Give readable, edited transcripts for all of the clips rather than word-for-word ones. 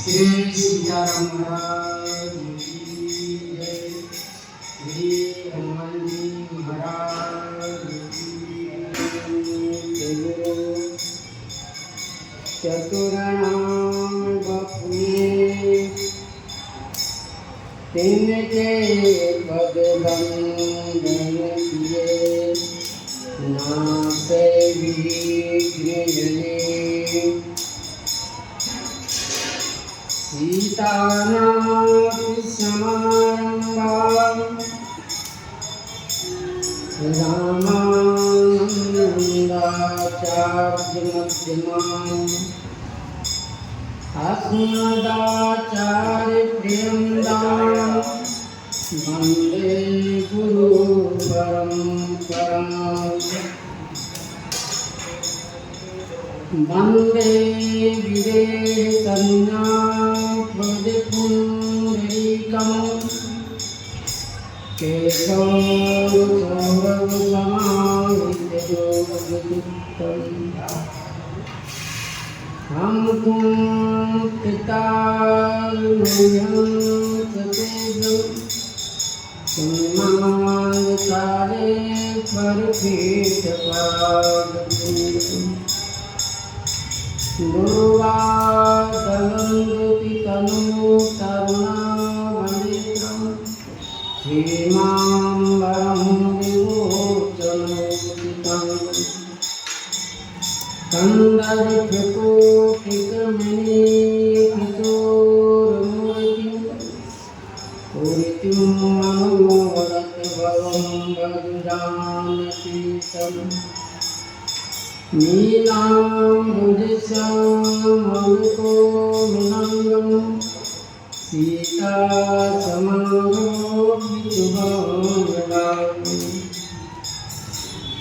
श्री सीताराम महाराज की जय। श्री हनुमान जी महाराज की जय। चतुराम बपुए तिनके पद बंदन किए, नासे विघ्न जने। सीतानाथ समारंभां रामानन्दाचार्यमध्यमाम् अस्मदाचार्यपर्यन्तां वन्दे गुरुपरम्पराम्। वन्दे विदेहतनुनाथपुण्डरीकम् केशवसौरभसमाहितयोगचित्तम्। हम तुम पितामह्यं सतेजं सम्मानकाले परपीठपादपूजम्। गुरुवादवन्दति तनु तरुणावनेत्रं हेमाम्बरं विमोचनोदितं। कन्दर्पकोटिकमणिकिशोरमूर्तिं पूरितिं मनोरथभवं वज्रजानकीतं। नीलाम्बुजश्यामलकोमलाङ्गं सीतासमारोपितुभङ्गलाभम्।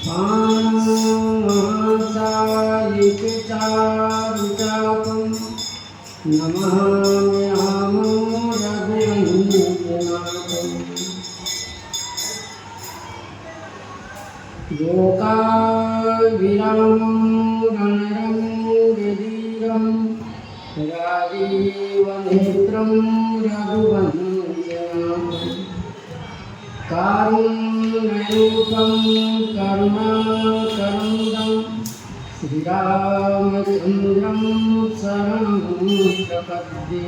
पाणिसायिकचारुचापं नमाम्यहं रघुवंशनाथम्। लोकाभिरामं रणरङ्गधीरं राजीवनेत्रं रघुवंशनाथम्। कारुण्यरूपं करुणाकरन्दं श्रीरामचन्द्रं शरणं प्रपद्ये।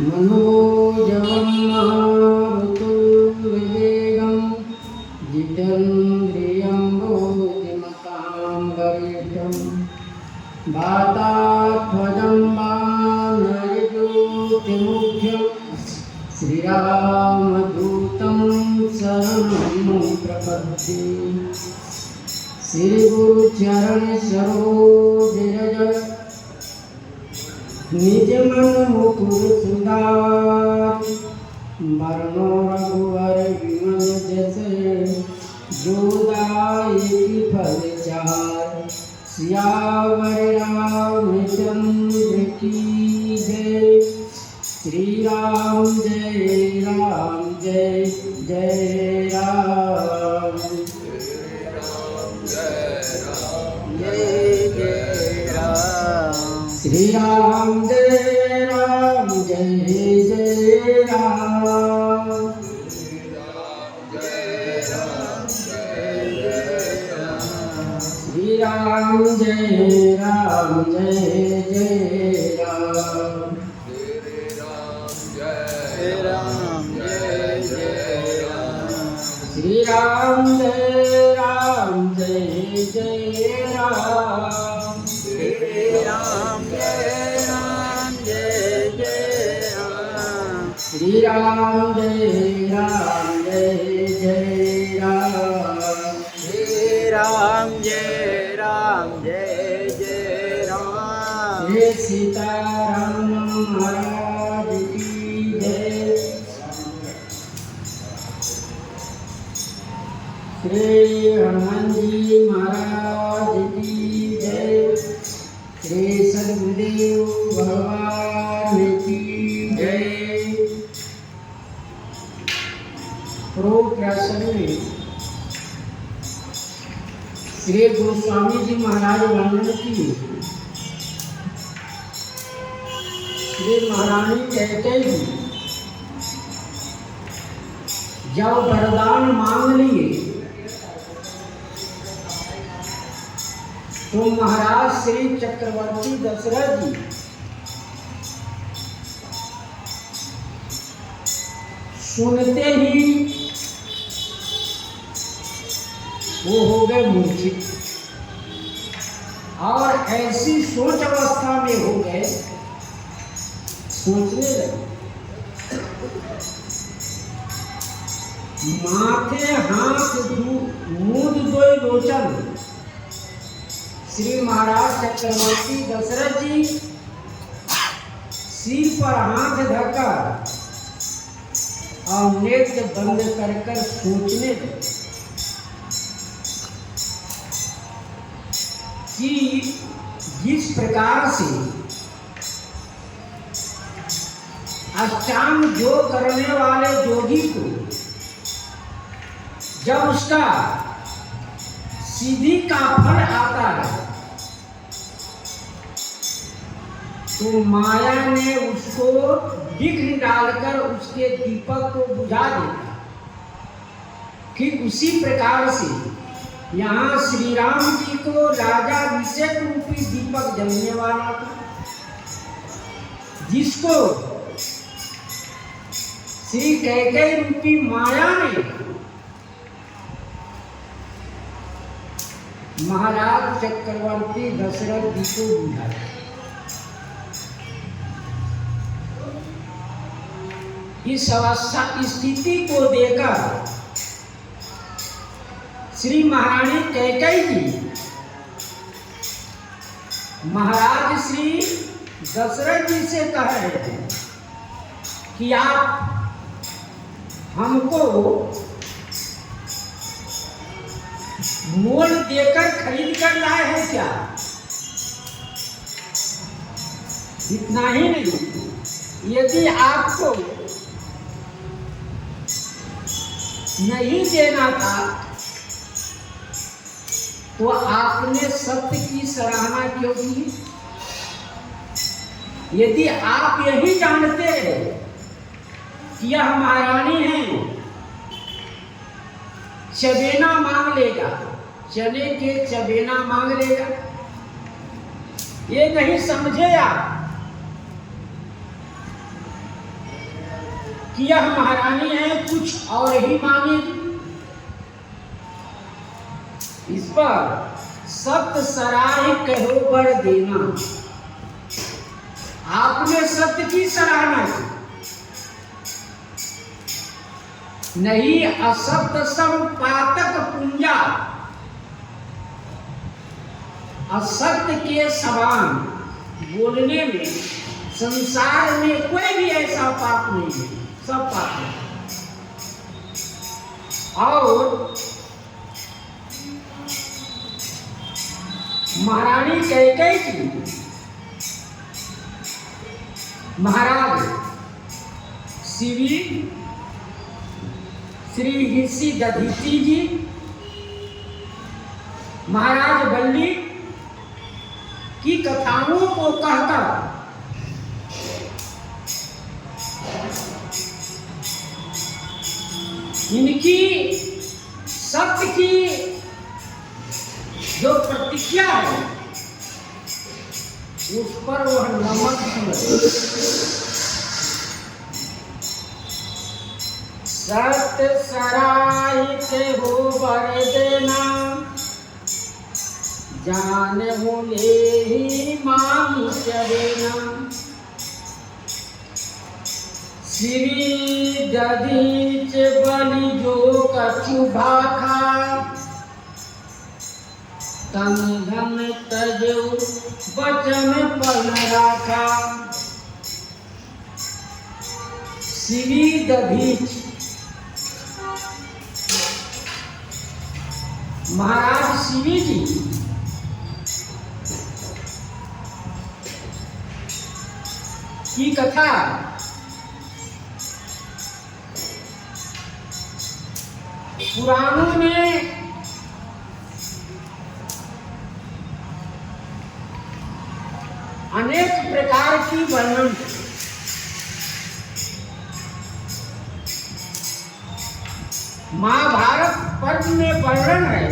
मनोजवं मारुतोर्वेगं जितेन्द्रियं बुद्धिमतां वरिष्ठं। वातात्मजं वानरज्योतिमुख्यं श्रीरामदूतं शरणं प्रपद्ये। श्रीगुरुचरण सरोज रज निज मन मुकुर सुधार। वरनो रघुवर विमल जैसे जो दायिक फल चार। सियावर रामचंद्र की जय। श्री राम जय जय राम। श्री राम जय राम। श्री राम जय राम श्री राम जय राम जय राम। श्री राम जय राम जय राम। श्री राम जय राम जय राम। श्री राम जय राम जय राम। श्री सीताराम महाराज की जय। श्री हनुमान जी महाराज की जय। श्री सद्गुरुदेव भगवान की जय। प्रोक्रासन में श्री गोस्वामी जी महाराज वर्णन की श्री महारानी कैकेयी जब वरदान मांग लिए तो महाराज श्री चक्रवर्ती दशरथ जी सुनते ही वो हो गए मूर्छित और ऐसी सोच अवस्था में हो गए, सोचने लगे, माथे हाथ मूंद दोई लोचन। श्री महाराज चक्रवर्ती दशरथ जी सिर पर हाथ धरकर और नेत्र बंद कर सोचने लगे कि जिस प्रकार से अष्टांग योग करने वाले योगी को जब उसका सीधी का फल आता है तो माया ने उसको विघ्न डालकर उसके दीपक को बुझा देता। ठीक उसी प्रकार से यहाँ श्री राम जी को राजा अभिषेक रूपी दीपक जलने वाला था, जिसको श्री कैकेयी रूपी माया ने महाराज चक्रवर्ती दशरथ जी को बुझाया। इस अवस्था स्थिति को देखकर श्री महारानी कैकेयी जी महाराज श्री दशरथ जी से कह रहे थे कि आप हमको मोल देकर खरीद कर लाए हैं क्या? इतना ही नहीं, यदि आपको नहीं देना था तो आपने सत्य की सराहना क्यों की? यदि आप यही जानते हैं कि यह महारानी है, चबेना मांग लेगा, चने के चबेना मांग लेगा, ये नहीं समझे आप कि यह महारानी है, कुछ और ही मांगेगी। इस पर सत्य सराय कहो बर देना, आपने सत्य की सराहना की, नहीं असत्य संपातक पुंजा, असत्य के समान बोलने में संसार में कोई भी ऐसा पाप नहीं है, सब पाप है। और महारानी कैकेयी की महाराज श्री ऋषि दधीची जी, महाराज बल्ली की कथाओं को कहकर इनकी सत्य की जो प्रतिज्ञा है उस पर वह नमक समझ। सत्य सराय के हो बर देना, जान होले ही मांग चलेना। श्री दधीच बलि जो कछु भाखा, तन धन तजो बचन पन राखा। श्री दधीच महाराज शिवी जी की कथा पुराणों में अनेक प्रकार की वर्णन महाभारत पर्व में वर्णन है,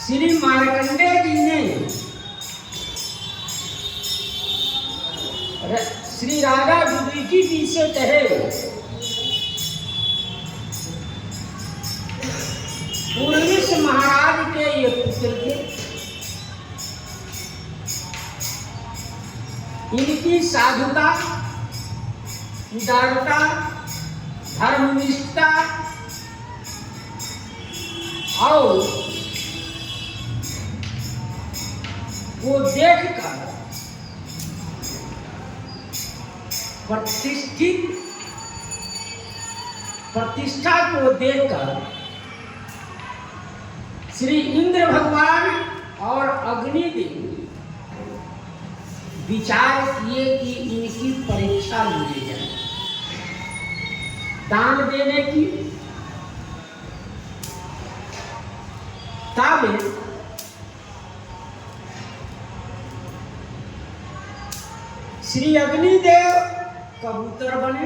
श्री मार्कंडेय जी ने श्री राजा युधिष्ठिर जी से कहे, पूर्विश महाराज के ये पुत्र थे, इनकी साधुता, उदारता, धर्मनिष्ठता और वो देखकर प्रतिष्ठा को देखकर श्री इंद्र भगवान और अग्निदेव विचार किए कि इनकी परीक्षा ली जाए, दान देने की। तब श्री अग्निदेव कबूतर बने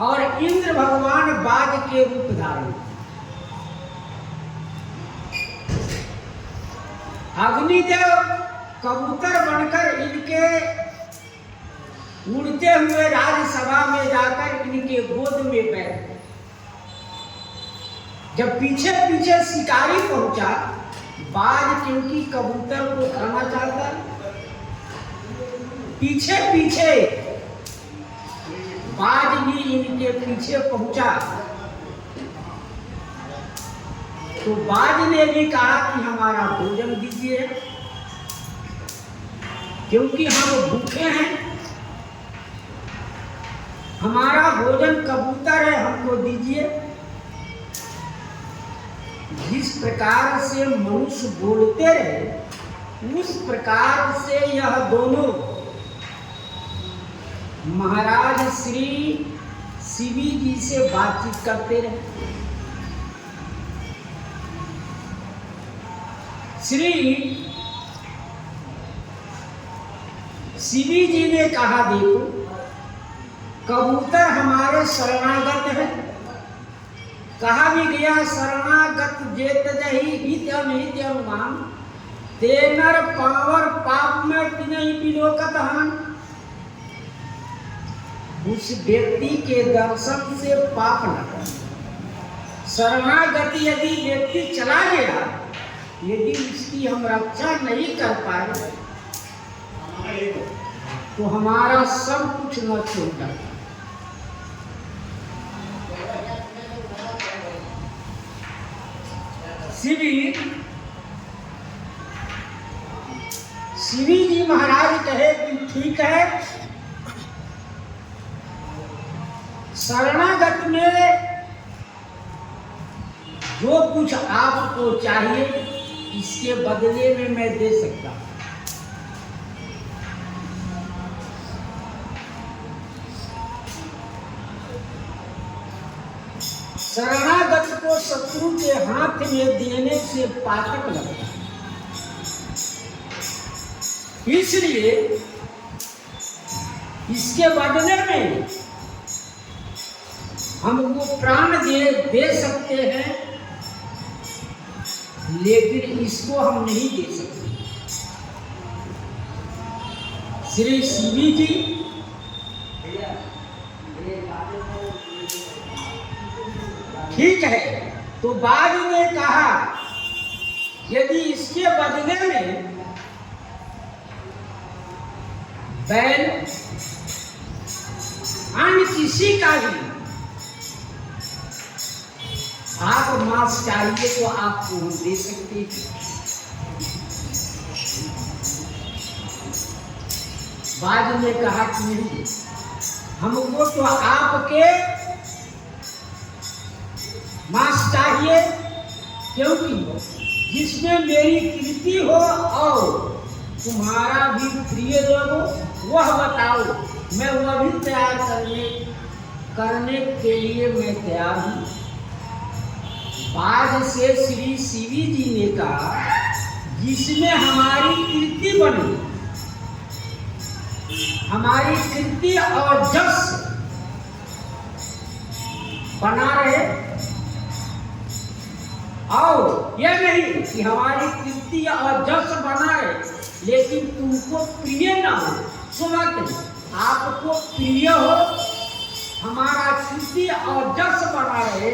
और इंद्र भगवान बाघ के रूप धारण। अग्निदेव कबूतर बनकर इनके उड़ते हुए राज्यसभा में जाकर इनके गोद में बैठे। जब पीछे पीछे शिकारी पहुंचा, बाज क्योंकि कबूतर को खाना चाहता है, पीछे पीछे बाज भी इनके पीछे पहुंचा, तो बाज ने भी कहा कि हमारा भोजन दीजिए, क्योंकि हम भूखे हैं, हमारा भोजन कबूतर है, हमको दीजिए। जिस प्रकार से मनुष्य बोलते रहे, उस प्रकार से यह दोनों महाराज श्री शिवी जी से बातचीत करते रहे। श्री शिवी जी ने कहा, देखो कबूतर हमारे शरणागत है, कहा भी गया शरणागत जेत जही हित्यम हित्यम मान, तेनर पावर पाप में तिनहि बिलोकत हन। उस व्यक्ति के दर्शन से पाप न कर। शरणागति यदि व्यक्ति चला गया, यदि उसकी हम रक्षा नहीं कर पाए, तो हमारा सब कुछ नष्ट हो जाता। शिवी जी महाराज कहे कि ठीक है, शरणागत में जो कुछ आपको चाहिए, इसके बदले में मैं दे सकता हूं। शरणागत को शत्रु के हाथ में देने से पातक लगता है, इसलिए इसके बदले में हमको प्राण दे सकते हैं, लेकिन इसको हम नहीं दे सकते। श्री शिवी जी ठीक है, तो बाद में कहा यदि इसके बदले में बैल अन्य किसी का भी आप मांस चाहिए तो आपको हम दे सकते हैं। बाद में कहा कि नहीं, हमको तो आपके मांस चाहिए, क्योंकि जिसमें मेरी कीर्ति हो और तुम्हारा भी प्रिय जो हो, वह बताओ, मैं वह भी तैयार करने के लिए मैं तैयार हूँ। बाद से श्री शिवी जी ने कहा, जिसमें हमारी कीर्ति बने हमारी कीर्ति और जस बना रहे, और यह नहीं कि हमारी कीर्ति और जस बना रहे लेकिन तुमको प्रिय ना हो। सुना नहीं, आपको प्रिय हो, हमारा कीर्ति और जस बना रहे,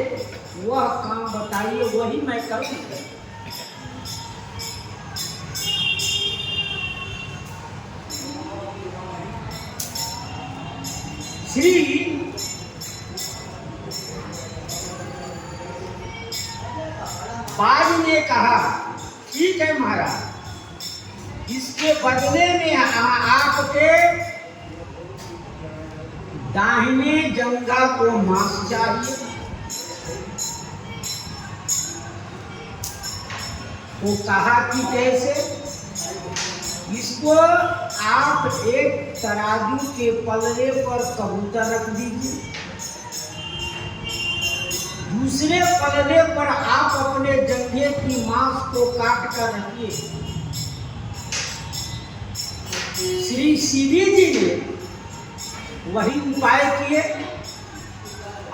वह काम बताइए, वही मैं करूँगा। श्री बाज ने कहा, ठीक है महाराज, इसके बदले में आपके दाहिने जंघा को मांस चाहिए। तो कहा कि कैसे? इसको आप एक तराजू के पल्ले पर कबूतर रख दीजिए, दूसरे पल्ले पर आप अपने जंघे की मांस को काट कर रखिए। श्री सीवी जी ने वही उपाय किए,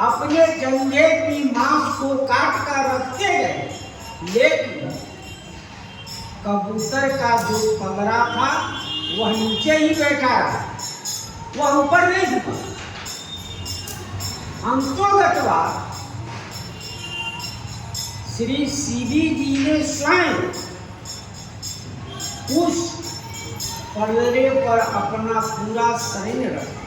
अपने जंघे की मांस को काट कर रखते गए, लेकिन कबूतर का जो पलड़ा था वह नीचे ही बैठा रहा, वह ऊपर नहीं झुका। अंतोगतवा श्री सीवी जी ने स्वयं उस पलड़े पर अपना पूरा शरीर रखा,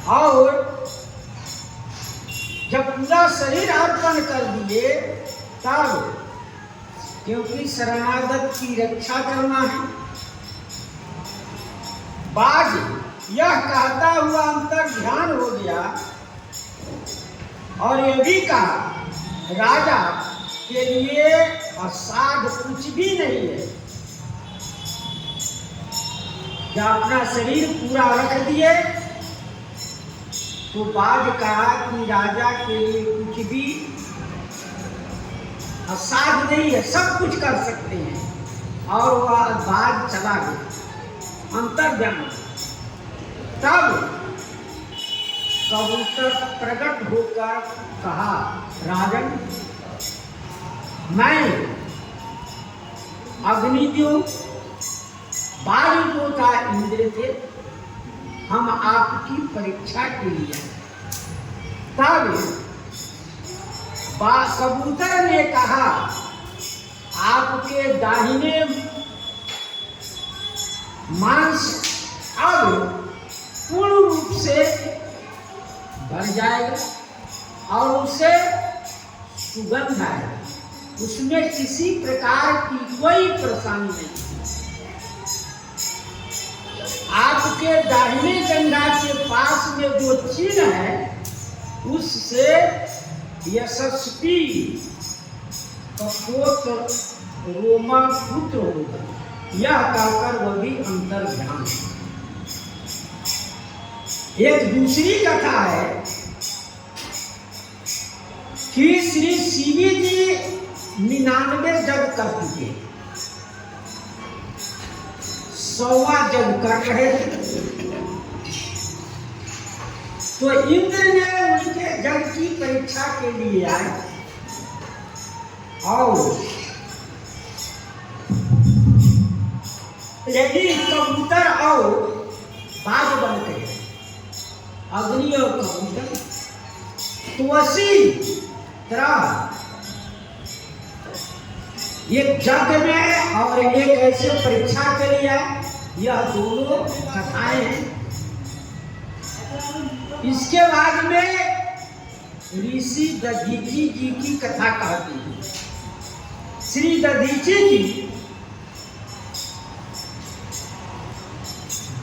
और जब पूरा शरीर अर्पण कर दिए, तब क्योंकि शरणागत की रक्षा करना है, बाज यह कहता हुआ अंतर ध्यान हो गया और यह भी कहा, राजा के लिए असाध कुछ भी नहीं है। जब अपना शरीर पूरा रख दिए तो बाज कहा कि राजा के लिए कुछ भी असाध नहीं है, सब कुछ कर सकते हैं। और वह बाज चला गया अंतर्ध्यान। तब कबूतर प्रकट होकर कहा, राजन, मैं अग्निदेव वायुदेवता इंद्र थे, हम आपकी परीक्षा के लिए। तब कबूतर ने कहा, आपके दाहिने मांस अब पूर्ण रूप से भर जाएगा और उसे सुगंध आएगा, उसमें किसी प्रकार की कोई परेशानी नहीं। आपके दाहिने जंघा के पास में जो चिन्ह है, उससे यशस्वी कपोत रोमा पुत्र होगा। यह कहकर वह भी अंतर्ध्यान। एक दूसरी कथा है कि श्री सीवी जी 99 जग कर चुके, 100वां जग कर रहे थे। तो इंद्र ने उनके जग की परीक्षा के लिए आए और यदि कबूतर और बाज बन गए, अग्नि और कबूतर, तो उसी तरह एक जग में और एक ऐसे परीक्षा के लिए आए। यह दोनों कथाएं हैं। इसके बाद में ऋषि दधीची जी की कथा कहती है। श्री दधीची जी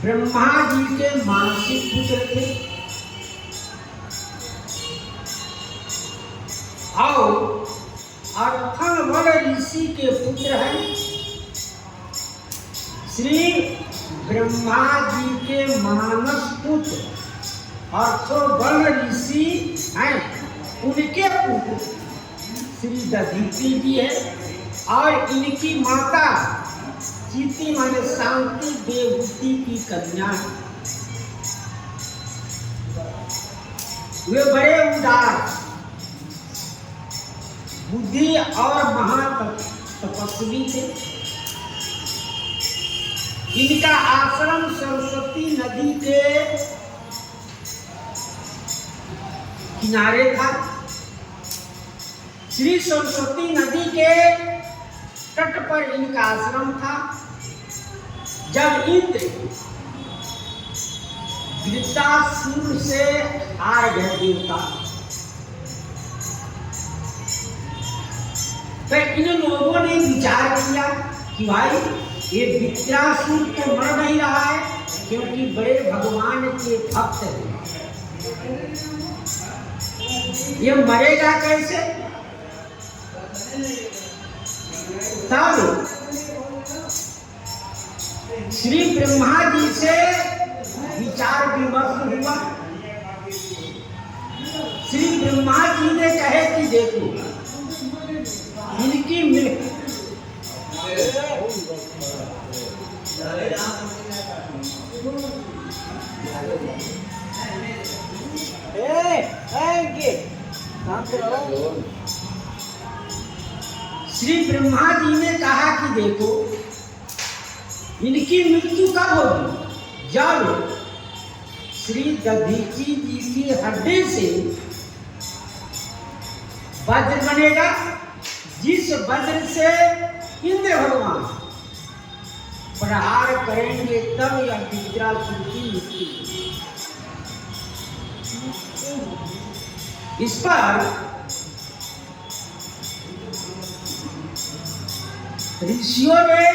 ब्रह्मा जी के मानसिक पुत्र थे और अर्थन ऋषि के पुत्र हैं। श्री ब्रह्मा जी के मानस पुत्र अर्थोवन ऋषि हैं, उनके पुत्र श्री दधीची जी है और इनकी माता जीती माने शांति देवहूति की कन्या है। वे बड़े उदार, बुद्धि और महातपस्वी थे। इनका आश्रम सरस्वती नदी के किनारे था। श्री सरस्वती नदी के तट पर इनका आश्रम था। जब इंद्र वृत्तासुर से हार गए देवता, तो इन लोगों ने विचार किया कि भाई ये वृत्तासुर तो मर नहीं रहा है, क्योंकि बड़े भगवान के भक्त हैं, ये मरेगा कैसे? तब श्री ब्रह्मा जी से विचार विमर्श हुआ। श्री ब्रह्मा जी ने कहे कि देखो, इनकी श्री ब्रह्मा जी ने कहा कि देखो, इनकी मृत्यु कब होगी? जब श्री दधीची जी की हड्डी से वज्र बनेगा, जिस वज्र से इंद्र भगवान प्रहार करेंगे, तब यह वृत्रासुर की मृत्यु। इस पर ऋषियों ने,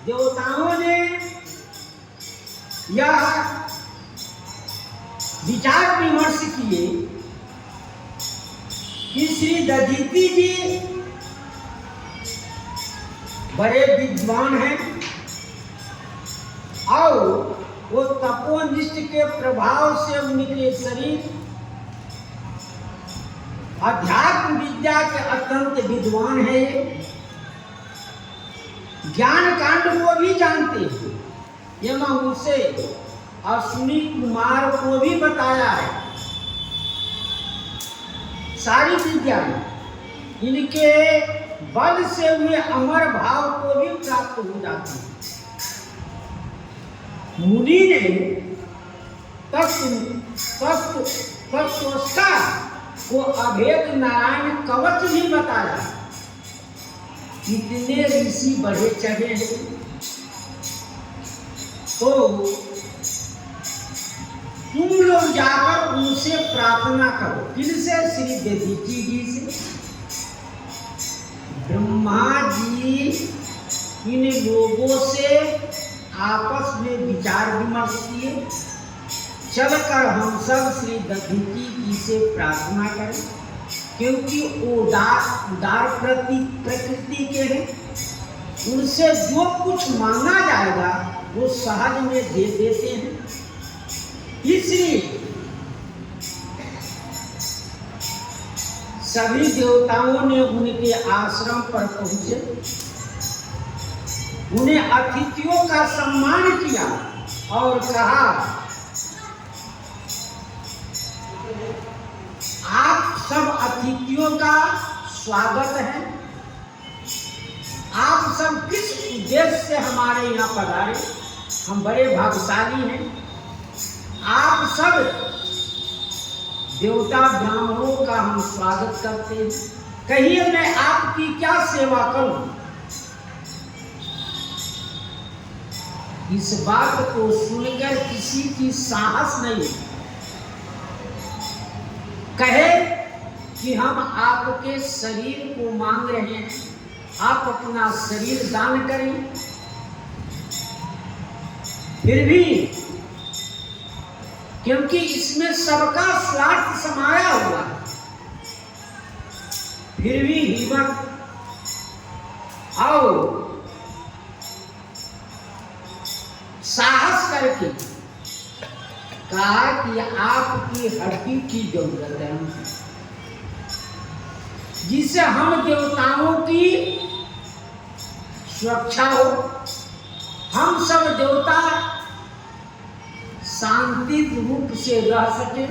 देवताओं ने यह विचार विमर्श किए कि श्री दधीची जी बड़े विद्वान हैं और वो तपोनिष्ठ के प्रभाव से उनके शरीर अध्यात्म विद्या के अत्यंत विद्वान है, ज्ञान कांड को भी जानते हैं। ये मैं उनसे अश्विनी कुमार को भी बताया है। सारी विद्या इनके बल से हुए अमर भाव को भी प्राप्त हो जाती है। मुनि ने तत्वस्ता को अभेद नारायण कवच भी बताया। कितने ऋषि बढ़े चढ़े हैं, तो तुम लोग जाकर उनसे प्रार्थना करो। किनसे? श्री दधीची जी से। ब्रह्मा जी इन लोगों से आपस में विचार विमर्श किए, चलकर हम सब श्री दधीची जी से प्रार्थना करें, क्योंकि वो उदार प्रकृति के हैं। उनसे जो कुछ मांगा जाएगा वो सहज में दे देते हैं। इसलिए सभी देवताओं ने उनके आश्रम पर पहुंचे, उन्हें अतिथियों का सम्मान किया और कहा, आप सब अतिथियों का स्वागत है। आप सब किस उद्देश्य से हमारे यहाँ पधारे? हम बड़े भाग्यशाली हैं। आप सब देवता ब्राह्मणों का हम स्वागत करते हैं। कहिए मैं आपकी क्या सेवा करूं? इस बात को सुनकर किसी की साहस नहीं कहे कि हम आपके शरीर को मांग रहे हैं, आप अपना शरीर दान करें। फिर भी क्योंकि इसमें सबका स्वार्थ समाया हुआ है, फिर भी हिम्मत और साहस करके कहा कि आपकी हड्डी की जरूरत है, जिससे हम देवताओं की सुरक्षा हो, हम सब देवता शांति रूप से रह सके।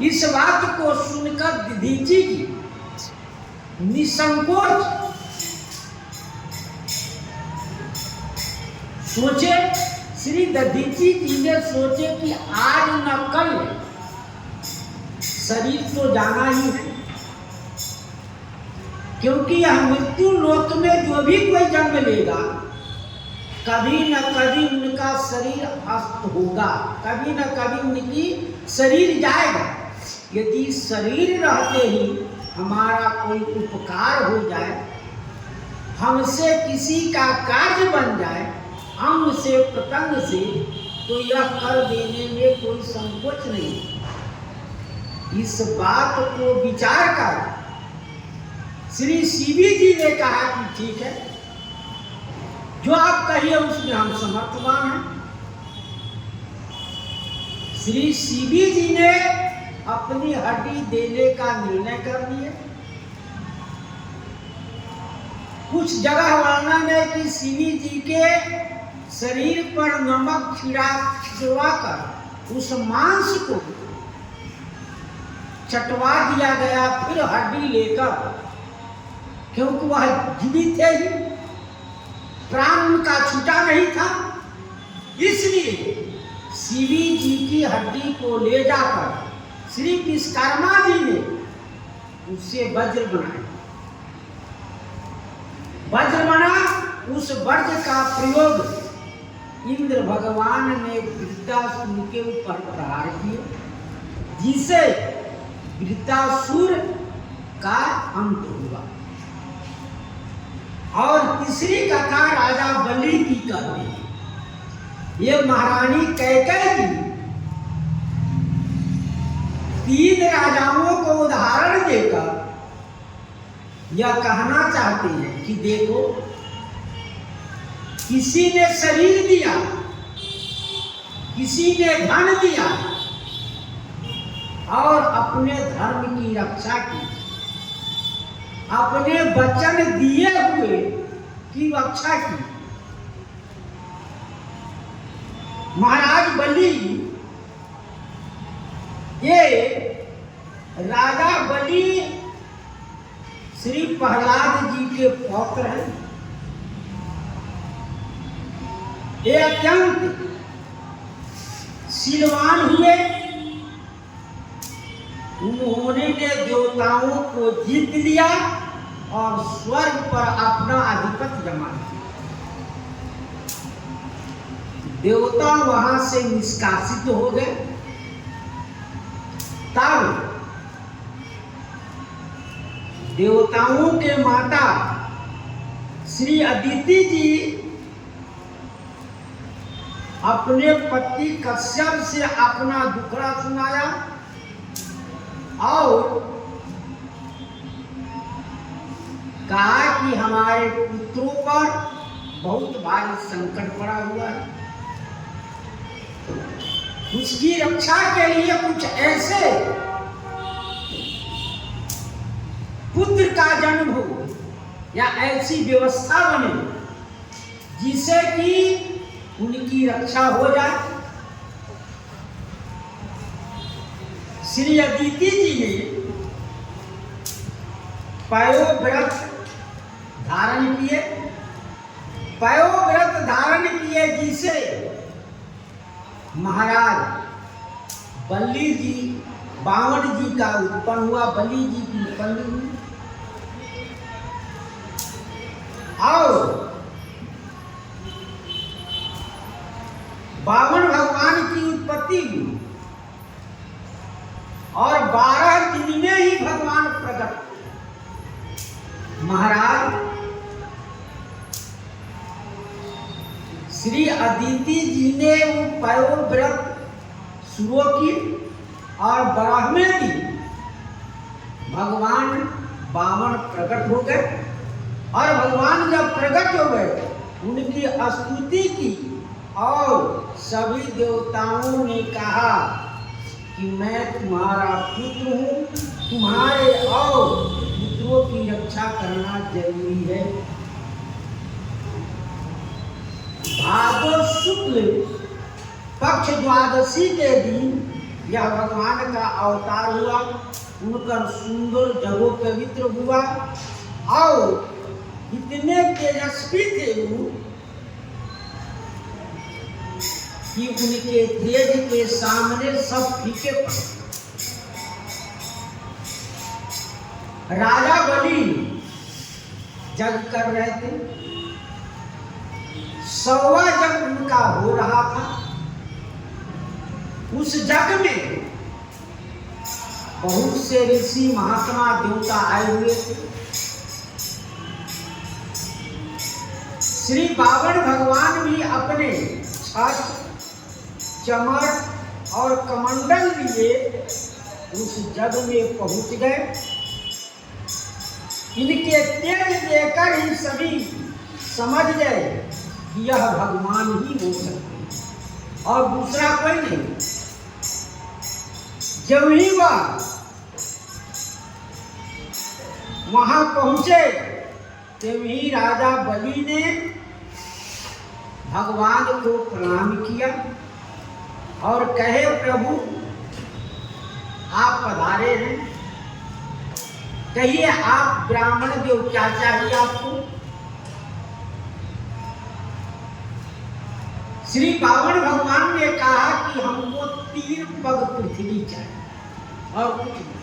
इस बात को सुनकर दधीचि जी निसंकोच सोचे, श्री दधीचि जी ने सोचे कि आज न कल शरीर तो जाना ही है, क्योंकि यह मृत्यु लोक में जो भी कोई जन्म लेगा कभी न कभी उनका शरीर अस्त होगा, कभी न कभी उनकी शरीर जाएगा। यदि शरीर रहते ही हमारा कोई उपकार हो जाए, हमसे किसी का कार्य बन जाए, अंग से प्रतंग से, तो यह कर देने में कोई संकोच नहीं। इस बात को विचार कर श्री सीवी जी ने कहा कि ठीक है, जो आप कहिए उसमें हम समर्थवान हैं। श्री सीवी जी ने अपनी हड्डी देने का निर्णय कर लिया। कुछ जगह वर्णन है कि सीवी जी के शरीर पर नमक छिड़वाकर उस मांस को चटवा दिया गया, फिर हड्डी लेकर, क्योंकि वह जीवित थे ही, प्राण उनका छूटा नहीं था, इसलिए सीवी जी की हड्डी को ले जाकर श्री विश्वकर्मा जी ने उससे वज्र बनाया। वज्र बना, उस वज्र का प्रयोग इंद्र भगवान ने वृत्तासुर के ऊपर प्रहार किया, जिसे वृत्तासुर का अंत हुआ। और तीसरी कथा राजा बलि की कहते हैं। ये महारानी कैकेयी जी 3 राजाओं को उदाहरण देकर यह कहना चाहते हैं कि देखो, किसी ने शरीर दिया, किसी ने धन दिया और अपने धर्म की रक्षा की, अपने वचन दिए हुए की रक्षा की। महाराज बलि, ये राजा बलि श्री प्रहलाद जी के पौत्र हैं। ये अत्यंत शीलवान हुए। उन्होंने देवताओं को जीत लिया और स्वर्ग पर अपना अधिपत्य जमा किया। देवता वहां से निष्कासित हो गए। तब देवताओं के माता श्री अदिति जी अपने पति कश्यप से अपना दुखड़ा सुनाया और कहा कि हमारे पुत्रों पर बहुत भारी संकट पड़ा हुआ है, उसकी रक्षा के लिए कुछ ऐसे पुत्र का जन्म हो या ऐसी व्यवस्था बने जिससे कि उनकी रक्षा हो जाए। श्री अदिति जी ने पयोव्रत धारण किए, पयोव्रत धारण किए जिसे महाराज बलि जी, बावन जी का उत्पन्न हुआ, बलि जी की उत्पत्ति हुई और बावन भगवान की उत्पत्ति हुई और 12 दिन में ही भगवान प्रकट। महाराज श्री अदिति जी ने वो पयोव्रत शुरू की और 12वें दिन भगवान बावन प्रकट हो गए और भगवान जब प्रकट हो गए उनकी स्तुति की और सभी देवताओं ने कहा कि मैं तुम्हारा पुत्र हूँ, तुम्हारे और पुत्रों की रक्षा करना जरूरी है। भादो शुक्ल पक्ष द्वादशी के दिन यह भगवान का अवतार हुआ। उनका सुंदर जगो पवित्र हुआ और इतने तेजस्वी थे वो कि उनके तेज के सामने सब फीके पड़े। राजा बलि जग कर रहे थे। 100वां जग उनका हो रहा था। उस जग में बहुत से ऋषि महात्मा देवता आए हुए थे। श्री बावन भगवान भी अपने छत्र, चमर और कमंडल लिए उस जग में पहुंच गए। इनके तेज देकर ही सभी समझ गए कि यह भगवान ही हो सकते हैं और दूसरा कोई नहीं। जब ही वह वहां पहुंचे तभी राजा बलि ने भगवान को प्रणाम किया और कहे, प्रभु आप पधारे हैं, कहिए आप ब्राह्मण देव क्या चाहिए आपको। श्री बावन भगवान ने कहा कि हमको 3 पग पृथ्वी चाहिए और कुछ नहीं।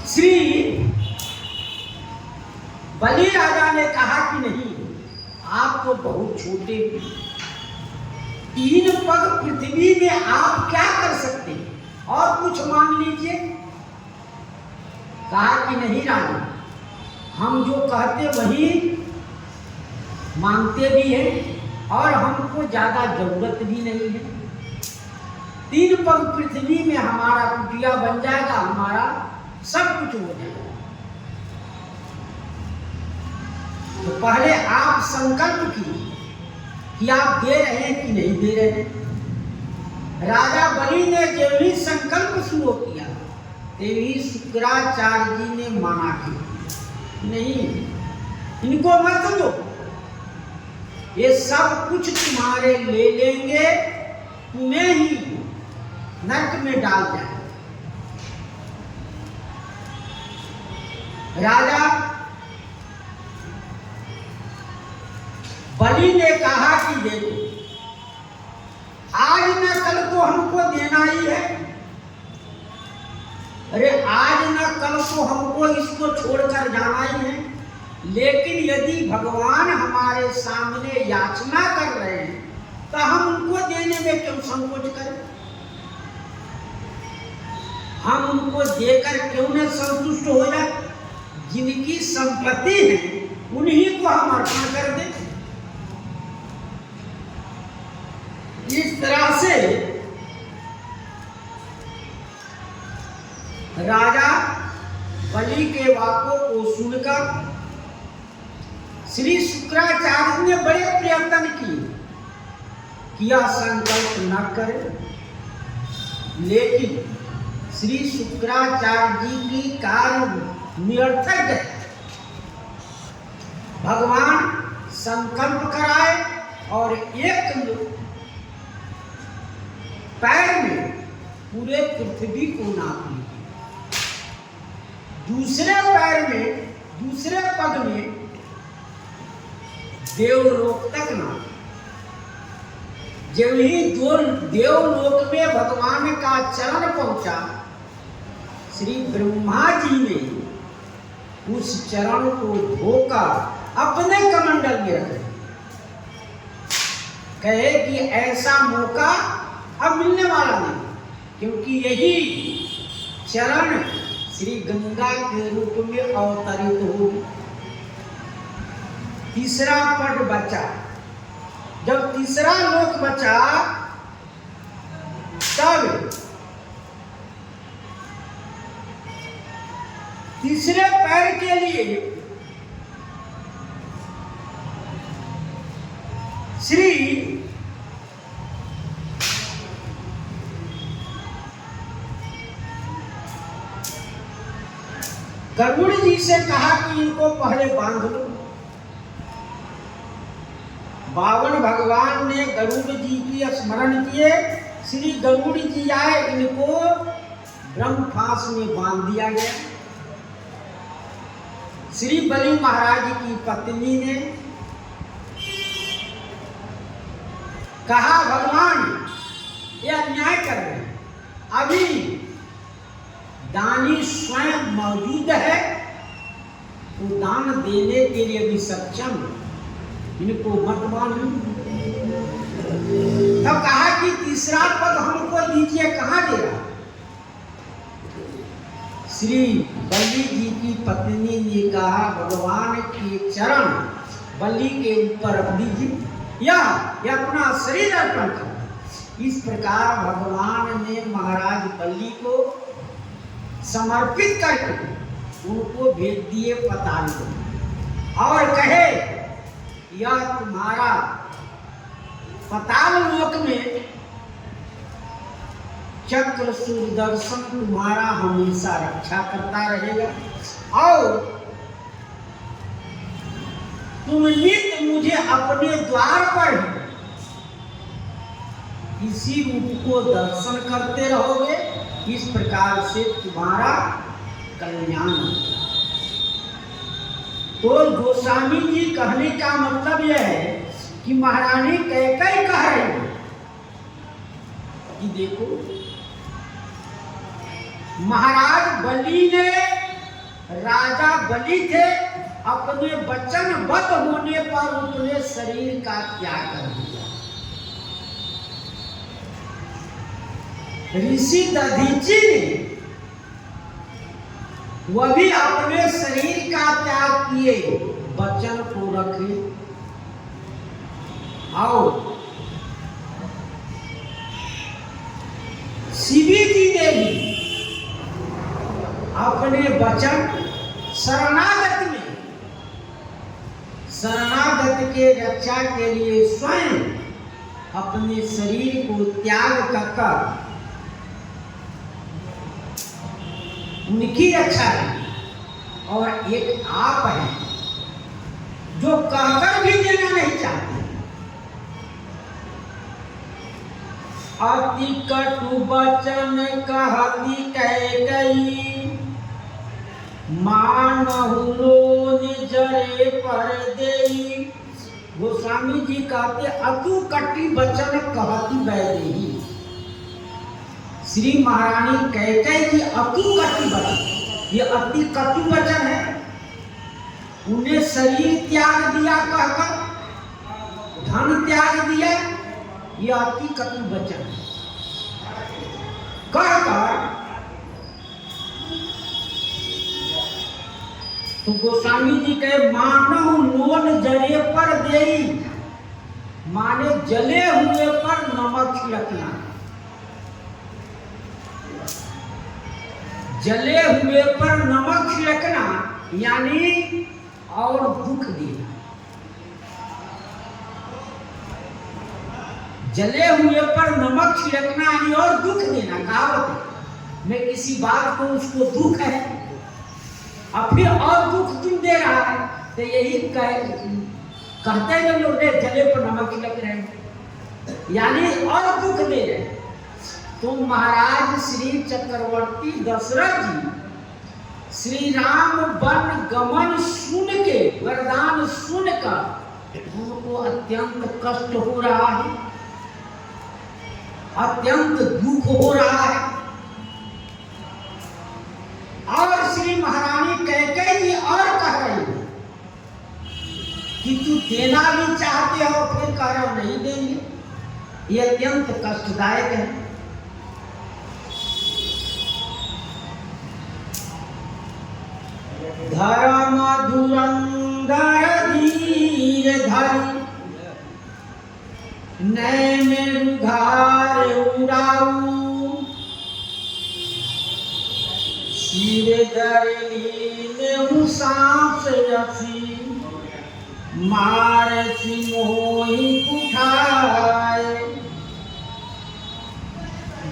श्री बलि राजा ने कहा कि नहीं, आप तो बहुत छोटे हैं, 3 पग पृथ्वी में आप क्या कर सकते हैं और कुछ मांग लीजिए। कहा कि नहीं राजा, हम जो कहते वही मांगते भी हैं और हमको ज्यादा जरूरत भी नहीं है। 3 पग पृथ्वी में हमारा कुटिया बन जाएगा, हमारा सब कुछ हो जाएगा। तो पहले आप संकल्प कीजिए कि आप दे रहे हैं कि नहीं दे रहे हैं। राजा बलि ने जब ही संकल्प शुरू किया तभी शुक्राचार्य जी ने मना किया, नहीं इनको मत दो, ये सब कुछ तुम्हारे ले लेंगे, तुम्हें ही नरक में डाल जाए। राजा बलि ने कहा कि देखो, आज न कल तो हमको देना ही है। अरे आज न कल तो हमको इसको छोड़कर जाना ही है, लेकिन यदि भगवान हमारे सामने याचना कर रहे हैं तो हम उनको देने में क्यों संकोच करें। हम उनको देकर क्यों न संतुष्ट हो जाए। जिनकी संपत्ति है उन्हीं को हम अर्पण कर दें। इस तरह से राजा बलि के वाकों को सुनकर श्री शुक्राचार्य ने बड़े प्रयत्न किया संकल्प न करे, लेकिन श्री शुक्राचार्य जी की कार्य निरर्थक है। भगवान संकल्प कराए और एक पैर में पूरे पृथ्वी को नाप ली, दूसरे पैर में, दूसरे पग में देवलोक तक नाप। जब ही देवलोक में भगवान का चरण पहुंचा, श्री ब्रह्मा जी ने उस चरण को धोकर अपने कमंडल में रख दिया। कहे कि ऐसा मौका अब मिलने वाला नहीं, क्योंकि यही चरण श्री गंगा के रूप में अवतरित हो। तीसरा पद बचा। जब तीसरा लोक बचा तब तीसरे पैर के लिए श्री गरुड़ जी से कहा कि इनको पहले बांध लो। बावन भगवान ने गरुड़ जी की स्मरण किए। श्री गरुड़ जी आए, इनको ब्रह्मफांस में बांध दिया गया। श्री बलि महाराज की पत्नी ने कहा, भगवान ये अन्याय कर रहे हैं, अभी दानी स्वयं मौजूद है तो दान देने के लिए भी सक्षम, इनको मत मानो। तब कहा कि तीसरा पद हमको दीजिए, कहाँ देगा? श्री बलि जी की पत्नी ने कहा, भगवान के चरण बलि के ऊपर रख दीजिए, या अपना शरीर अर्पण कर। इस प्रकार भगवान ने महाराज बलि को समर्पित करके उनको भेज दिए पाताल को, और कहे यह तुम्हारा पाताल लोक में चक्र सुदर्शन तुम्हारा हमेशा रक्षा करता रहेगा, और तुम नित्य मुझे अपने द्वार पर इसी रूप को दर्शन करते रहोगे। इस प्रकार से तुम्हारा कल्याण होगा। तो गोस्वामी जी कहने का मतलब यह है कि महारानी कैकेयी कह रही है कि देखो, महाराज बलि ने, राजा बलि थे, अपने वचनबद्ध होने पर अपने शरीर का त्याग कर दिया। ऋषि दधीची ने वह भी अपने शरीर का त्याग किए, वचन को रखे, और शिवी जी ने भी अपने वचन शरणागत में, शरणागत के रक्षा के लिए स्वयं अपने शरीर को त्याग कर उनकी रक्षा की। और एक आप है जो कहकर भी देना नहीं चाहते। अति कटु वचन कहती कैकेयी, मानहु लोन जरे पर देई। गोस्वामी जी कहते अतु कटु वचन कहती वैदेही। श्री महारानी कैकेयी जी अति कटु वचन, ये अति कटु वचन है। उन्हें शरीर त्याग दिया कहकर, धन त्याग दिया, ये अति कटु वचन है। कहकर तो गोस्वामी जी कहे, मानहु लोन जले पर देई, माने जले हुए पर नमक छिड़कना, जले हुए पर नमक छिड़कना यानी और दुख देना। जले हुए पर नमक छिड़कना यानी और दुख देना। कहावत है, मैं किसी बात को उसको दुख है, अब फिर और दुख क्यों दे रहा है? तो यही कहते हैं लोग, जले पर नमक छिड़क रहे हैं, यानी और दुख दे रहे हैं। तो महाराज श्री चक्रवर्ती दशरथ जी श्री राम वन गमन सुन के, वरदान सुनकर उनको अत्यंत कष्ट हो रहा है, अत्यंत दुख हो रहा है। और श्री महारानी कैकेयी जी और कह रही है कि तू देना भी चाहते हो, फिर कह रहे हो नहीं देंगे। ये अत्यंत कष्टदायक है। धर्म धुरंधर धीर धरि, नैन उधार उड़ाऊ, सिर धरि सांस रसी, मार मोहि उठाए।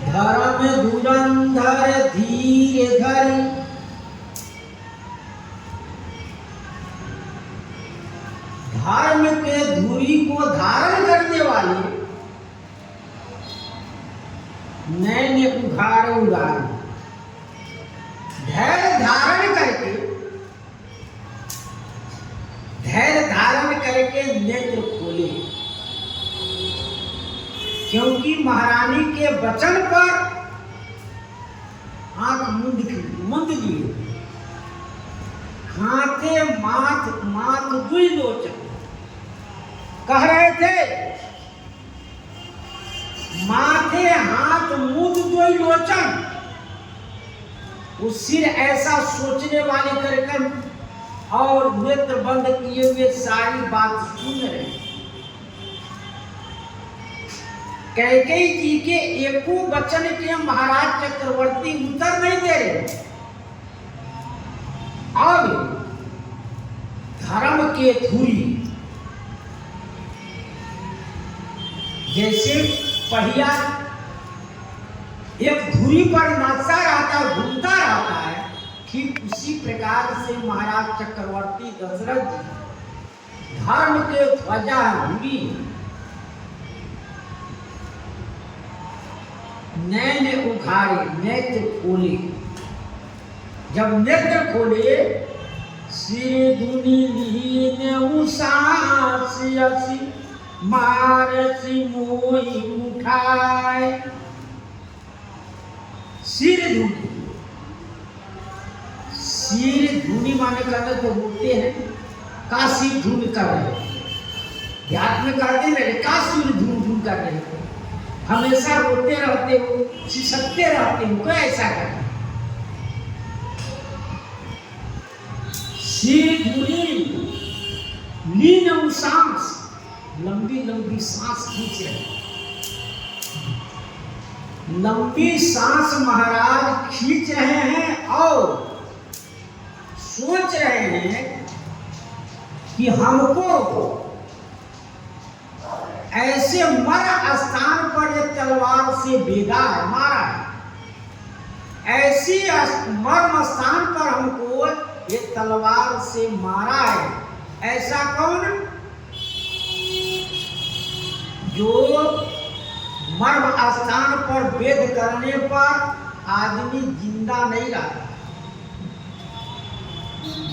धर्म धुरंधर धीर धरि, धर्म के धुरी को धारण करने वाले नैन उघाड़ उगाड़, धैर्य धारण करके नेत्र खोले, क्योंकि महारानी के वचन पर आंख मुंद लिए, हाथे माथ दुई लोचन, कह रहे थे माथे हाथ मुंद दुई लोचन। वो सिर ऐसा सोचने वाले करके और नेत्र बंद किए हुए सारी बात सुन रहे। कैकेयी जी के एको वचन के महाराज चक्रवर्ती उत्तर नहीं दे रहे। अब धर्म के धुरी, जैसे पहिया एक धुरी पर नाचता रहता है, घूमता रहता है, ठीक उसी प्रकार से महाराज चक्रवर्ती दशरथ जी धर्म के ध्वजा धुरी नैन उघाड़े, नेत्र खोले। जब नेत्र खोले, सिर धुनी लीन उसासी मारसी मोई उठाए। सिर धुनी माने करने तो बोलते हैं का सिर धुन कर रहे, ध्यान में कर दे रहे, का सिर धुन कर रहे, हमेशा रोते रहते हो, सिसकते रहते हो, क्यों ऐसा कर? सिर धुनी लीन सांस, लंबी लंबी सांस खींच रहे, लंबी सांस महाराज खींच रहे हैं और सोच रहे हैं कि हमको ऐसे मर स्थान पर एक तलवार से बेधा है, मारा है, ऐसी मर्म स्थान पर हमको एक तलवार से मारा है। ऐसा कौन? जो मर्म स्थान पर वेद करने पर आदमी जिंदा नहीं रहता।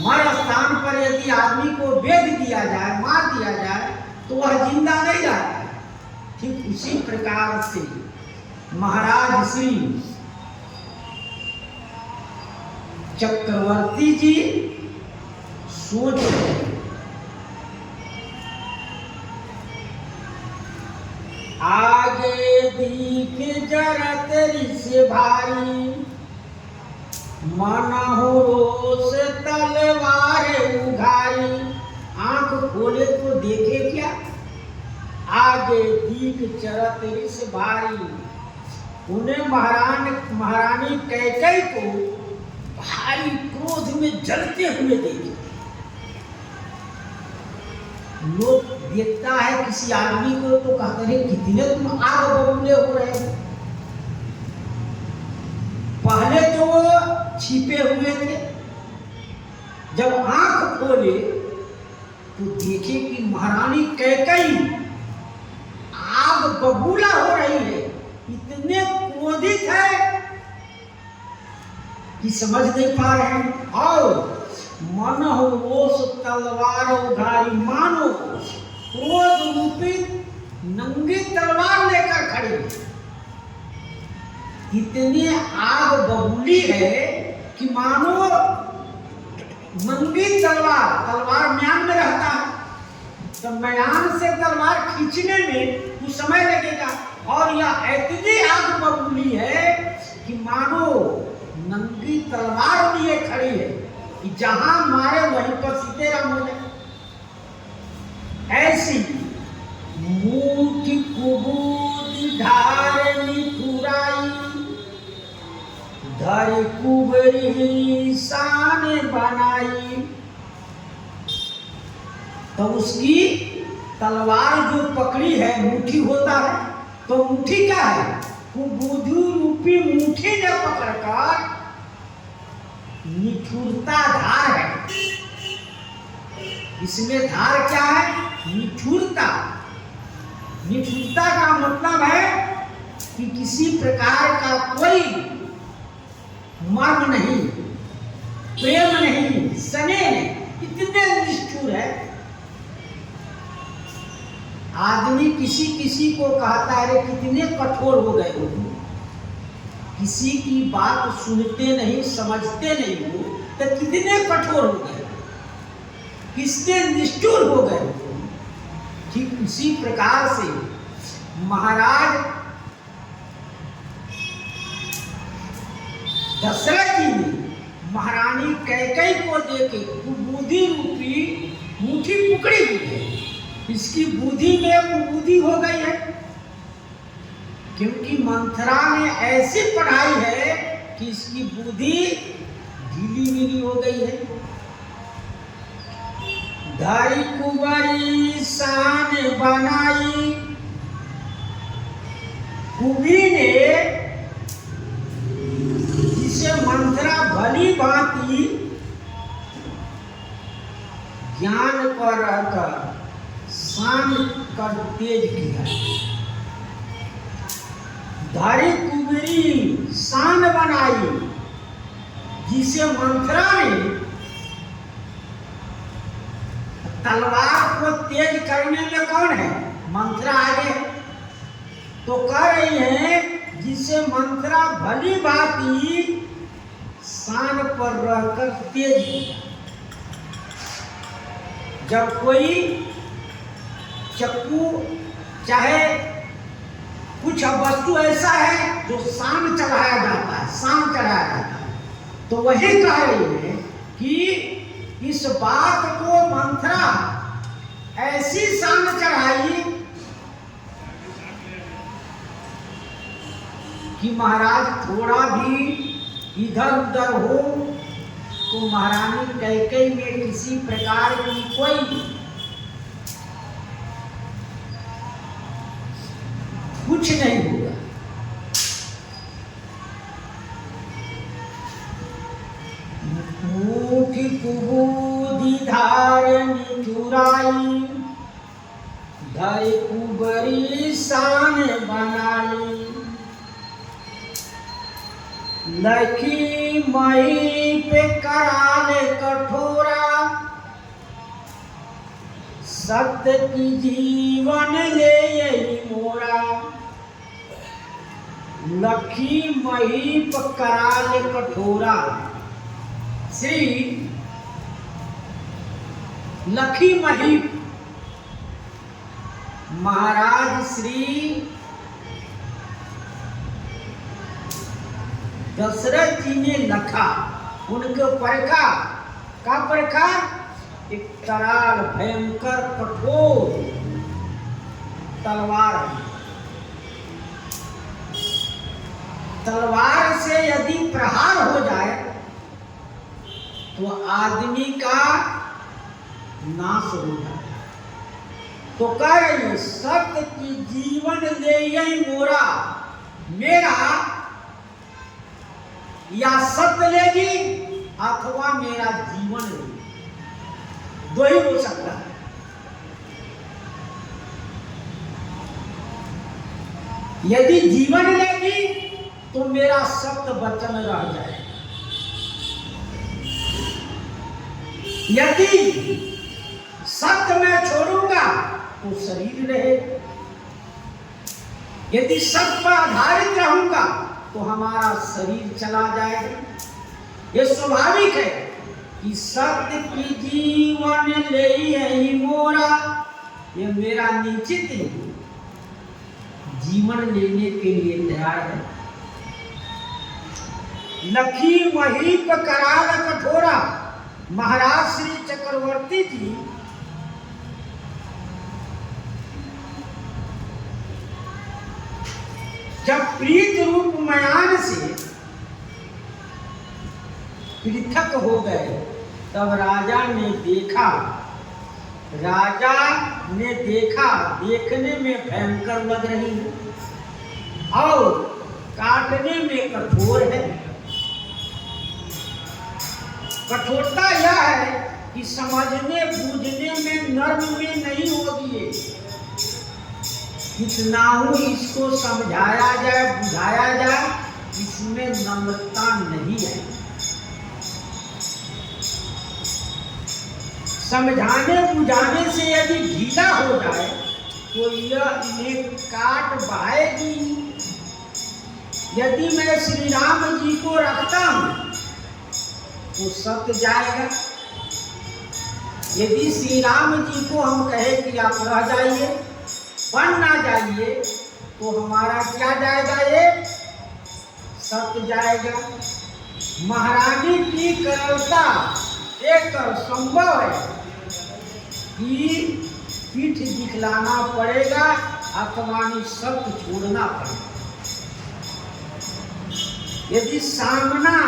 मर स्थान पर यदि आदमी को वेद दिया जाए, मार दिया जाए, तो वह जिंदा नहीं रहता। ठीक उसी प्रकार से महाराज श्री चक्रवर्ती जी सोच रहे हैं, आगे दीख जरत से भारी, मन हो रोष तलवार उघारी। आंख खोले तो देखे क्या? आगे दीख चरत रिस भारी। उन्हें महारानी कैकेयी को भारी क्रोध में जलते हुए देखे। लोग देखता है किसी आदमी को तो कहते हैं कितने तुम आग बबूले हो रहे हो। पहले तो वो छिपे हुए थे, जब आंख खोले तो देखे कि महारानी कैकेयी आग बबूला हो रही है, इतने क्रोधित है कि समझ नहीं पा रहे हैं। और मन हो रोष तलवार उघारी, मानो क्रोध रूपी नंगी तलवार लेकर खड़े, इतनी आग बबूली है कि मानो नंगी तलवार म्यान में रहता है, तो म्यान से तलवार खींचने में कुछ समय लगेगा, और यह इतनी आग बबूली है कि मानो नंगी तलवार लिए खड़ी है कि जहां मारे वहीं पर सीधे राम हो जाए। ऐसी मुठी कुबूत धारनी पुराई, धर कुबरी शान बनाई। तो उसकी तलवार जो पकड़ी है, मुट्ठी होता है, तो मुट्ठी क्या है? कुबूदू रूपी मुट्ठी ने पकड़कर निठुरता धार है, इसमें धार क्या है? निठुरता। निठुरता का मतलब है कि किसी प्रकार का कोई मर्म नहीं, प्रेम नहीं, स्नेह नहीं, इतने निष्ठुर है। आदमी किसी किसी को कहता है रे कितने कठोर हो गए हो, किसी की बात सुनते नहीं, समझते नहीं हो, तो कितने कठोर हो गए, किसने निष्ठुर हो गए। ठीक उसी प्रकार से महाराज दशरथ जी ने महारानी कैकेयी को देके बुद्धि रूपी मुट्ठी पकड़ी हुई है, इसकी बुद्धि में कुबुद्धि हो गई है, क्योंकि मंथरा ने ऐसी पढ़ाई है कि इसकी बुद्धि ढीली ढीली हो गई है। धारी कुंवरी शान बनाई, कुबी ने जिसे मंथरा भली भांति ज्ञान पर रहकर शान कर तेज किया। धारी कुबरी शान बनाई, जिसे मंथरा ने तलवार को तेज करने में कौन है? मंथरा आगे है। तो कह रही है जिसे मंथरा भली भांति शान पर रहकर तेज किया। जब कोई चक्कू चाहे कुछ वस्तु ऐसा है जो शान चढ़ाया जाता है, शान चढ़ाया जाता है, तो वही कह रही है कि इस बात को मंथरा ऐसी शान चढ़ाई कि महाराज थोड़ा भी इधर उधर हो तो महारानी कैकेयी में किसी प्रकार की कोई कुछ नहीं होगा। मुट्ठी कुबूदी धार निठुराई, धारी कुबरी शान बनाई। लखी मई पे कराले कठोरा, सत्य की जीवन ले यही मोरा। लखी मही पे कराले कठोरा, श्री लखी महीप महाराज श्री दशरथ जी ने लखा, उनके परखा। का परखा? एक कराल भयंकर कठोर तलवार। तलवार से यदि प्रहार हो जाए तो आदमी का नाश हो जाए। तो कह रही है सत्य की जीवन ले यही मोरा, मेरा या सत्य लेगी अथवा मेरा जीवन लेगी, दो ही हो सकता है। यदि जीवन लेगी तो मेरा सत्य वचन रह जाएगा, यदि सत्य मैं छोड़ूंगा तो शरीर रहेगा, यदि सत्य पर आधारित रहूंगा तो हमारा शरीर चला जाएगा। ये स्वाभाविक है कि सत्य की जीवन ले यही मोरा, ये मेरा निश्चित जीवन लेने के लिए तैयार है। लखी महीप कराल कठोरा, महाराज श्री चक्रवर्ती जी जब प्रीत रूप मयान से पृथक हो गए तब राजा ने देखा, देखने में भयंकर लग रही है और काटने में कठोर है। कठोरता यह है कि समझने बूझने में नर्म में नहीं होगी है। कितना हूँ इसको समझाया जाए बुझाया जाए, इसमें नम्रता नहीं है। समझाने बुझाने से यदि ढीला हो जाए तो यह इन्हें काट बहाएगी। यदि मैं श्री राम जी को रखता हूं तो सत जाएगा। यदि श्री राम जी को हम कहे कि आप रह जाइए, बन ना जाइए, तो हमारा क्या जाएगा? ये सत जाएगा। महारानी की करुणा एक संभव है कि पीठ दिखलाना पड़ेगा अथवा सत्य छोड़ना पड़ेगा। यदि सामना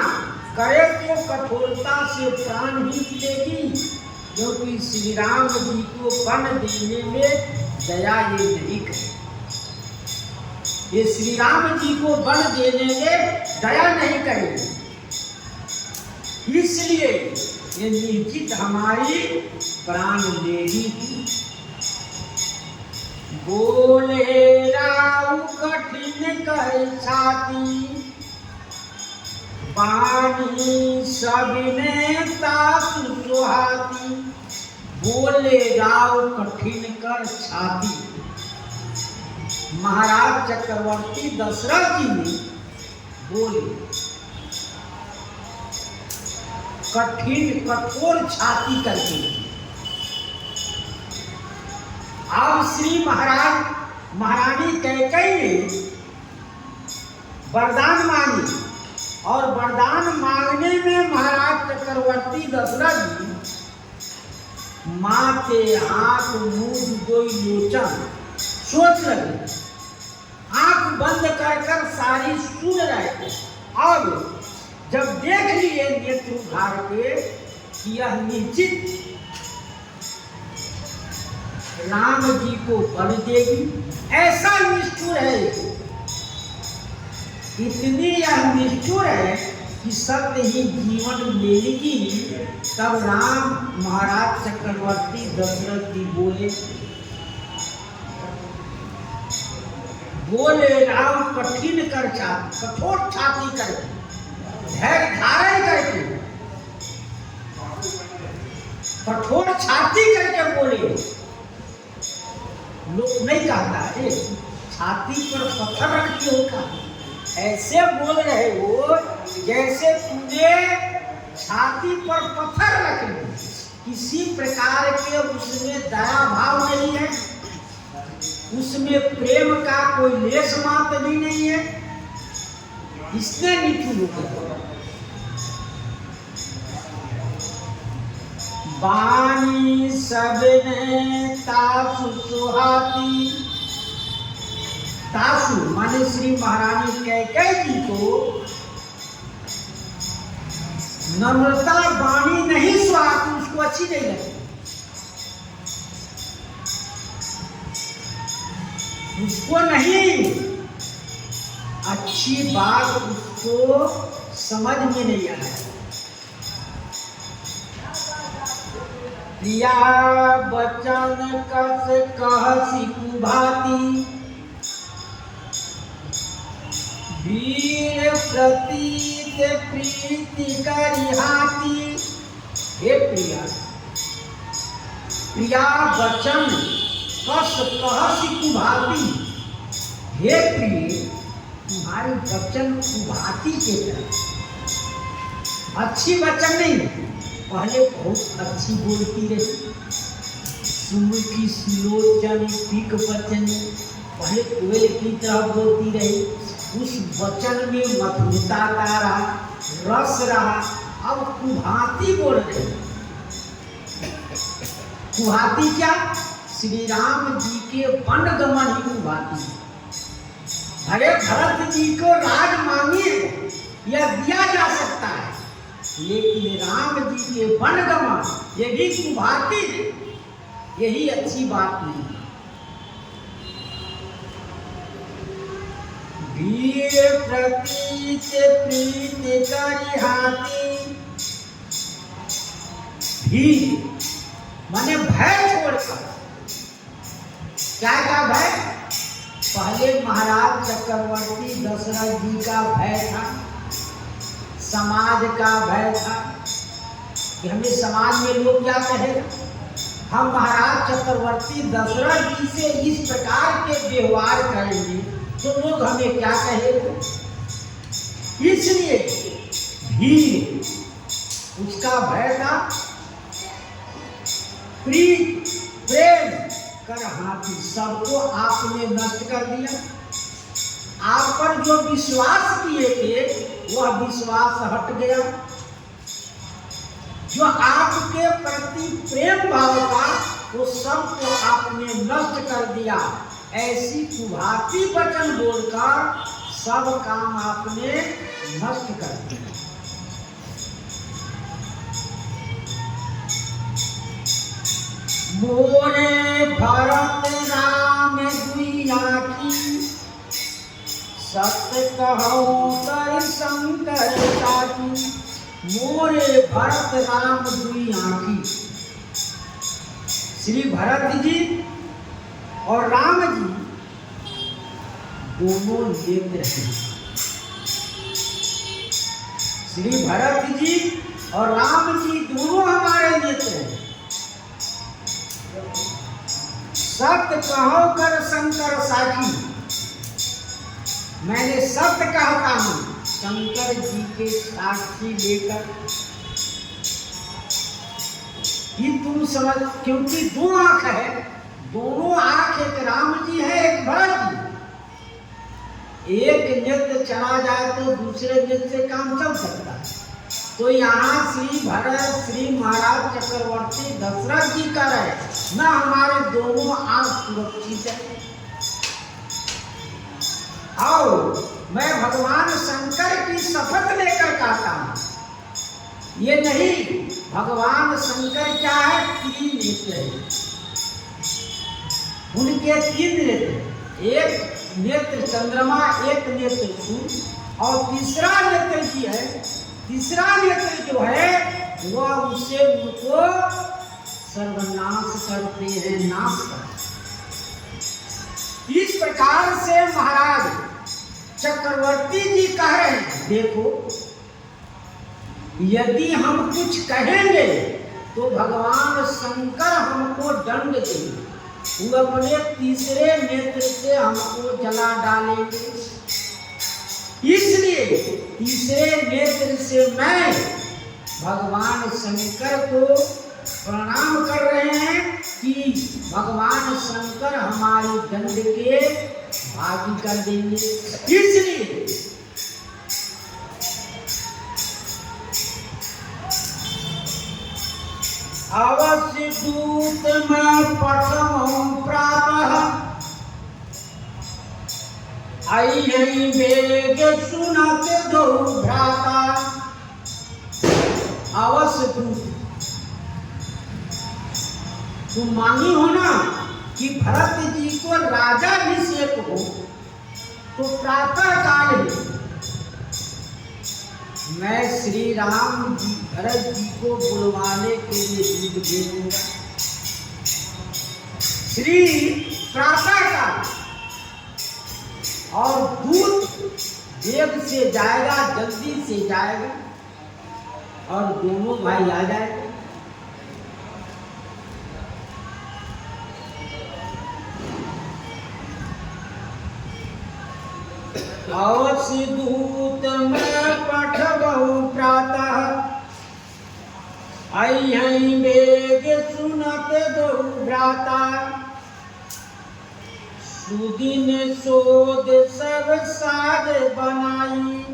करे तो कठोरता से प्राण ही मिलेगी, क्योंकि श्री राम जी को बन देने में दया ये नहीं करे। ये श्री राम जी को बन देने में दया नहीं करेगी, इसलिए ये निश्चित हमारी प्राण लेगी। बोले राव कठिन कर छाती, पानी सबने तासु सुहाती। बोले राव कठिन कर छाती। महाराज चक्रवर्ती दशरथ जी ने बोले कठिन कठोर छाती करके। अब श्री महारानी कैकेयी ने वरदान मांगी और वरदान मांगने में महाराज चक्रवर्ती दशरथ जी माँ के हाथ मुंह दो लोचन सोच लगे, आंख बंद कर कर सारी सुन रहे थे। अब जब देख लिए नेत्र उघाड़ के कि यह निश्चित राम जी को बल देगी, ऐसा निष्ठुर है, इतनी यह निष्ठुर है कि सत्य ही जीवन लेगी। तब राम महाराज चक्रवर्ती दशरथ जी बोले राम कठिन कर छाती, कठोर छाती करके, धैर्य धारण करके, कठोर छाती करके बोले। लोग नहीं कहता है छाती पर पत्थर रख के होगा, ऐसे बोल रहे हो जैसे तुझे छाती पर पत्थर रख लो। किसी प्रकार के उसमें दया भाव नहीं है, उसमें प्रेम का कोई लेश मात्र भी नहीं है, इसने निठुर होकर बानी सबने तासु सुहाती। तासु माने श्री महारानी कैकेयी जी को नम्रता वाणी नहीं सुहाती, उसको अच्छी नहीं लगी, उसको नहीं अच्छी बात उसको समझ में नहीं आया। प्रिया बचन कस कहसी कुभाती, वीर प्रतीत प्रीति करिहाती। हे प्रिया, प्रिया बचन कस कहसी कुभाती। हे प्रिय, तुम्हारी वचन कुभाती के तरह, अच्छी वचन नहीं, पहले बहुत अच्छी बोलती रही, सुमुखी सुलोचन पीक वचन, पहले कोयल की तरह बोलती रही, उस वचन में मधुरता का रहा, रस रहा। अब कुभाती बोल रही। कुभाती क्या? श्री राम जी के वनगमन ही कुभाती। अरे भरत जी को राज मांगिए, यह दिया जा सकता है, लेकिन राम जी के वनगमन ये भी कुभाती, यही अच्छी बात नहीं। वीर प्रतीत प्रीत करिहाती, धीर माने भय छोड़कर। क्या भय? पहले महाराज चक्रवर्ती दशरथ जी का भय था, समाज का भय था कि हमें समाज में लोग क्या कहेगा। हम महाराज चक्रवर्ती दशरथ जी से इस प्रकार के व्यवहार करेंगे तो लोग हमें क्या कहेंगे। इसलिए धीर उसका भय था। प्रीत प्रेम कर हाथी, सबको आपने नष्ट कर दिया। आप पर जो विश्वास किए थे वह विश्वास हट गया। जो आपके प्रति प्रेम भाव था वो सबको आपने नष्ट कर दिया। ऐसी कुभाती वचन बोलकर सब काम आपने नष्ट कर दिया। मोरे भरत राम दुई आँखी, सत्य कहूँ कर शंकर साथी। मोरे भरत राम दुई आँखी, श्री भरत जी और राम जी दोनों नेत्र हैं। श्री भरत जी और राम जी दोनों हमारे नेत्र हैं। सत्य कहो कर शंकर साखी, मैंने सत्य कहता हूं शंकर जी के साक्षी लेकर। ये तुम समझ, क्योंकि दो आंख है, दोनों आंख, एक राम जी है एक भरत जी। एक नेत्र चला जाए तो दूसरे नेत्र से काम चल सकता है। तो यहाँ श्री भरत श्री महाराज चक्रवर्ती दशरथ जी का है न, हमारे दोनों आंख सुरक्षित है। आओ मैं भगवान शंकर की शपथ लेकर कहता हूं, ये नहीं, भगवान शंकर क्या है, तीन नेत्र है। उनके तीन नेत्र, एक नेत्र चंद्रमा, एक नेत्र सूर्य और तीसरा नेत्र की है। तीसरा नेत्र जो है वह उससे उनको सर्वनाश करते हैं, नाश करते। इस प्रकार से महाराज चक्रवर्ती जी कह रहे हैं, देखो यदि हम कुछ कहेंगे तो भगवान शंकर हमको दंड देंगे, वो अपने तीसरे नेत्र से हमको जला डालेंगे। इसलिए तीसरे नेत्र से मैं भगवान शंकर को प्रणाम कर रहे हैं कि भगवान शंकर हमारे दंड के भागी कर देंगे। इसलिए अवश्य दूत में पठम प्रातः, आई वेग सुनत दो भ्राता। अवश्य दूत, तुम मानी हो ना कि भरत जी को राजा अभिषेक हो तो प्रातः काल में मैं श्री राम जी भरत जी को बुलवाने के लिए दूध भेजूंगा। श्री प्रातः काल, और दूत वेग से जाएगा, जल्दी से जाएगा और दोनों भाई आ जाएंगे। अवश्य दूत में पठबहु प्रातः, आई वेग सुनत दो भ्राता। सुदिन सोद सब साध बनाई,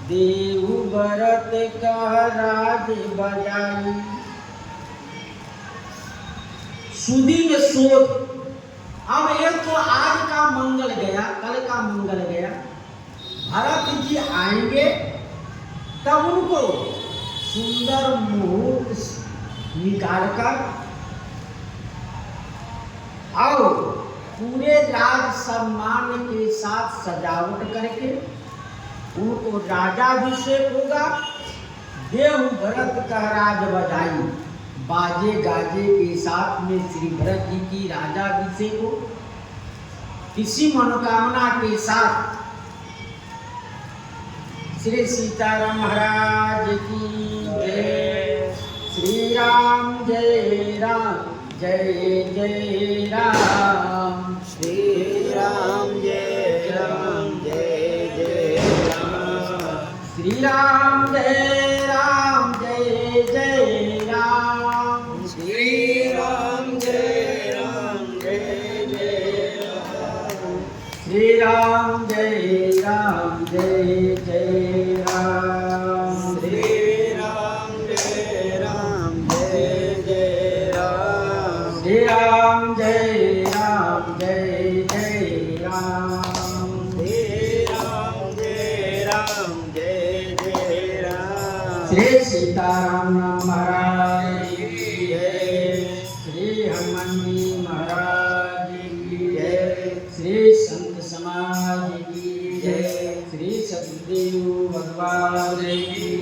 देहु भरत का राज बजाई। सुदिन सोद, अब एक तो आज का मंगल गया, कल का मंगल गया, भरत जी आएंगे तब उनको सुंदर मुहूर्त निकालकर और पूरे राज सम्मान के साथ सजावट करके उनको राजाभिषेक होगा। देव भरत कह राज बजाई, बाजे गाजे के साथ में श्री भरत जी की राजाभिषेक हो। इसी मनोकामना के साथ श्री सीताराम महाराज की जय। श्री राम जय राम जय जय राम। श्री राम जय राम जय जय राम। श्री राम जय राम जय जय राम। श्री राम जय राम जय जय राम। श्री राम जय राम जय जय राम। श्री राम जय राम जय जय राम। श्री राम जय राम जय जय राम। श्री राम जय राम जय जय राम। श्री सीताराम महाराज की जय। श्री हनुमान जी महाराज की जय। श्री संत समाज की जय। श्री सतगुरु भगवान की